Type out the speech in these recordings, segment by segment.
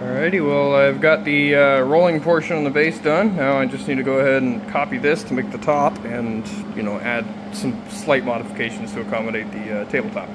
Alrighty, well I've got the rolling portion on the base done. Now I just need to go ahead and copy this to make the top and, add some slight modifications to accommodate the tabletop.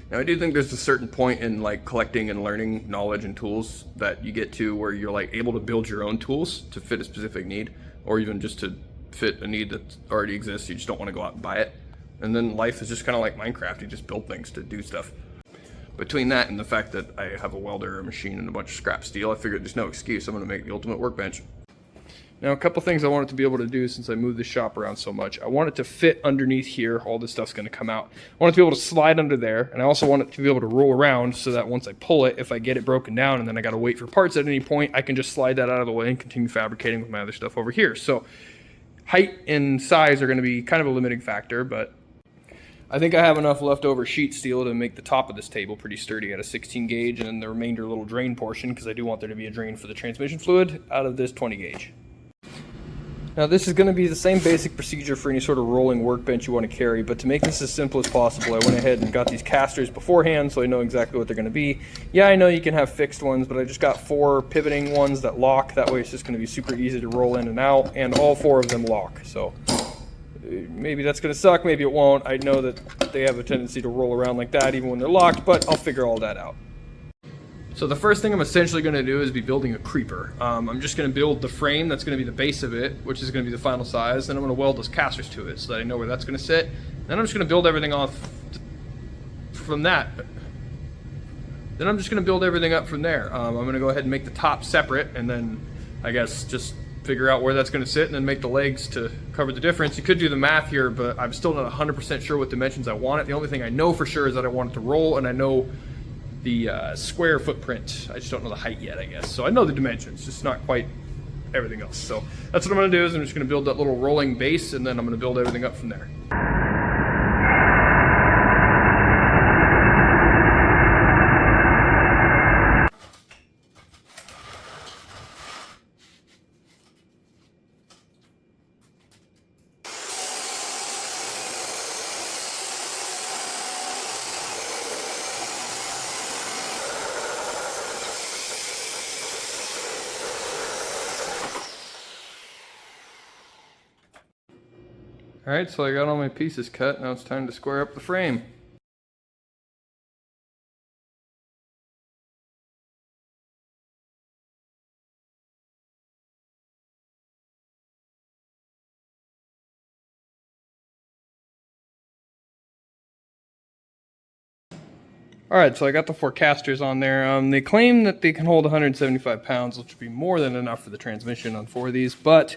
Now I do think there's a certain point in like collecting and learning knowledge and tools that you get to where you're like able to build your own tools to fit a specific need, or even just to fit a need that already exists. You just don't want to go out and buy it. And then life is just kind of like Minecraft. You just build things to do stuff. Between that and the fact that I have a welder, a machine, and a bunch of scrap steel, I figured there's no excuse. I'm going to make the ultimate workbench. Now, a couple things I want it to be able to do since I moved the shop around so much. I want it to fit underneath here. All this stuff's going to come out. I want it to be able to slide under there, and I also want it to be able to roll around so that once I pull it, if I get it broken down and then I got to wait for parts at any point, I can just slide that out of the way and continue fabricating with my other stuff over here. So height and size are going to be kind of a limiting factor, but I think I have enough leftover sheet steel to make the top of this table pretty sturdy at a 16 gauge, and then the remainder little drain portion, because I do want there to be a drain for the transmission fluid, out of this 20 gauge. Now this is going to be the same basic procedure for any sort of rolling workbench you want to carry, but to make this as simple as possible, I went ahead and got these casters beforehand so I know exactly what they're going to be. Yeah, I know you can have fixed ones, but I just got 4 pivoting ones that lock. That way it's just going to be super easy to roll in and out, and all 4 of them lock. So maybe that's going to suck, maybe it won't. I know that they have a tendency to roll around like that even when they're locked, but I'll figure all that out. So the first thing I'm essentially going to do is be building a creeper. I'm just going to build the frame that's going to be the base of it, which is going to be the final size. Then I'm going to weld those casters to it so that I know where that's going to sit. Then I'm just going to build everything off from that. Then I'm just going to build everything up from there. I'm going to go ahead and make the top separate, and then I guess just figure out where that's going to sit and then make the legs to cover the difference. You could do the math here, but I'm still not 100% sure what dimensions I want it. The only thing I know for sure is that I want it to roll, and I know the square footprint. I just don't know the height yet, I guess. So I know the dimensions, just not quite everything else. So that's what I'm going to do, is I'm just going to build that little rolling base, and then I'm going to build everything up from there. Alright, so I got all my pieces cut. Now it's time to square up the frame. Alright, so I got the 4 casters on there. They claim that they can hold 175 pounds, which would be more than enough for the transmission on 4 of these, but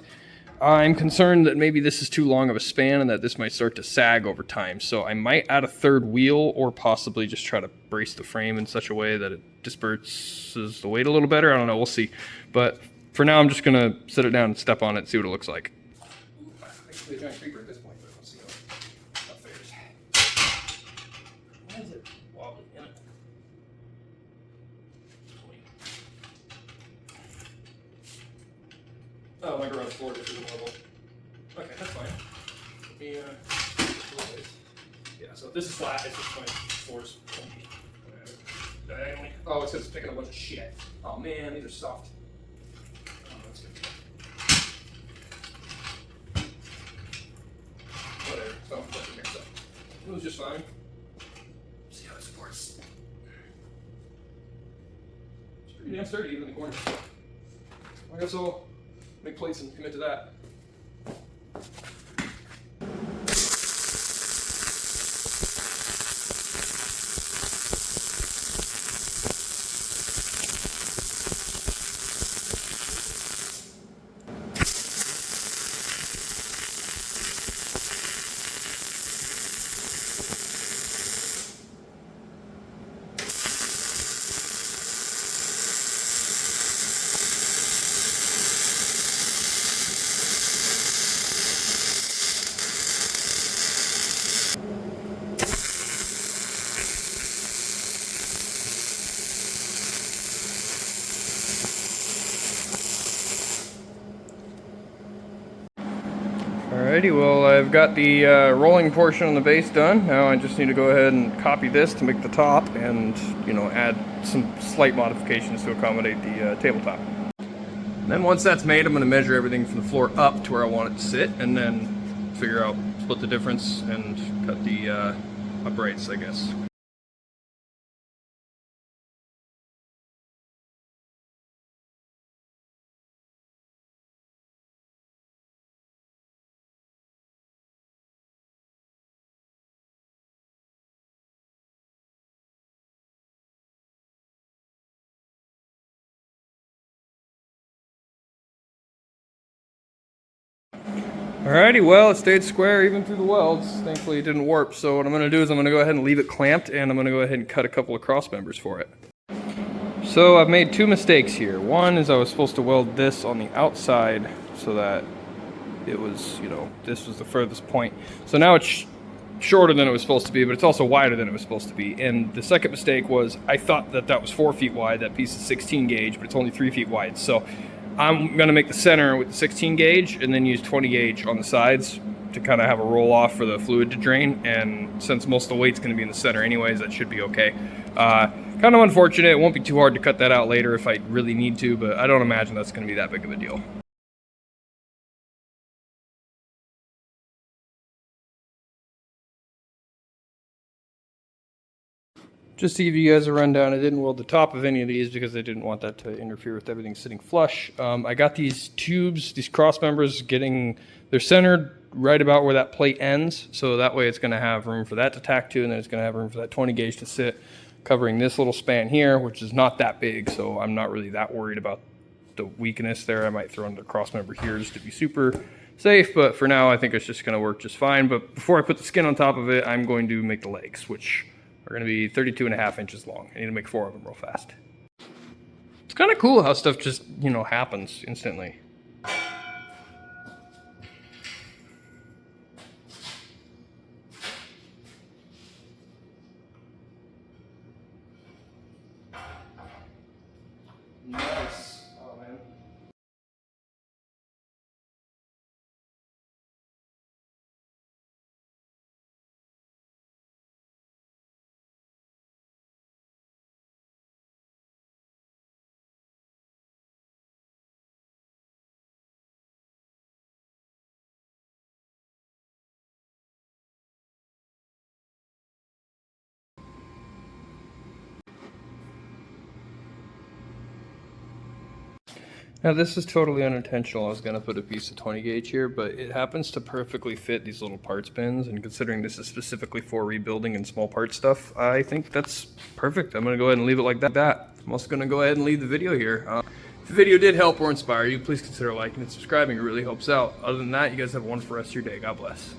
I'm concerned that maybe this is too long of a span and that this might start to sag over time. So I might add a 3rd wheel, or possibly just try to brace the frame in such a way that it disperses the weight a little better. I don't know, we'll see. But for now, I'm just going to sit it down and step on it and see what it looks like. Actually, a giant creeper at this point, but we'll see how it fares. Why is it wobbling in it? Oh, my garage floor just isn't level. Okay, that's fine. Let me, yeah, so if this is flat, it's just my floor's funky. Diagonally. Oh, it's because it's picking up a bunch of shit. Oh man, these are soft. Oh, that's good. Whatever, it's not fucking mixed up. It was just fine. See how it supports. It's pretty damn sturdy, even in the corners. I guess I'll make plates and commit to that. Alrighty, well I've got the rolling portion on the base done. Now I just need to go ahead and copy this to make the top and, you know, add some slight modifications to accommodate the tabletop. And then once that's made, I'm going to measure everything from the floor up to where I want it to sit, and then figure out, split the difference and cut the uprights, I guess. Alrighty, well, it stayed square even through the welds. Thankfully it didn't warp, so what I'm going to do is I'm going to go ahead and leave it clamped, and I'm going to go ahead and cut a couple of cross members for it. So I've made two mistakes here. One is I was supposed to weld this on the outside so that it was, you know, this was the furthest point. So now it's shorter than it was supposed to be, but it's also wider than it was supposed to be. And the second mistake was I thought that that was 4 feet wide. That piece is 16 gauge, but it's only 3 feet wide. So I'm going to make the center with the 16 gauge and then use 20 gauge on the sides to kind of have a roll off for the fluid to drain. And since most of the weight's going to be in the center anyways, that should be okay. Kind of unfortunate. It won't be too hard to cut that out later if I really need to, but I don't imagine that's going to be that big of a deal. Just to give you guys a rundown, I didn't weld the top of any of these because I didn't want that to interfere with everything sitting flush. I got these tubes, these cross members, they're centered right about where that plate ends, so that way it's going to have room for that to tack to, and then it's going to have room for that 20 gauge to sit, covering this little span here, which is not that big, so I'm not really that worried about the weakness there. I might throw in the cross member here just to be super safe, but for now I think it's just going to work just fine. But before I put the skin on top of it, I'm going to make the legs, which are going to be 32.5 inches long. I need to make 4 of them real fast. It's kind of cool how stuff just, you know, happens instantly. Nice. Oh, man. Now this is totally unintentional. I was going to put a piece of 20 gauge here, but it happens to perfectly fit these little parts bins, and considering this is specifically for rebuilding and small part stuff, I think that's perfect. I'm going to go ahead and leave it like that. I'm also going to go ahead and leave the video here. If the video did help or inspire you, please consider liking and subscribing. It really helps out. Other than that, you guys have a wonderful rest of your day. God bless.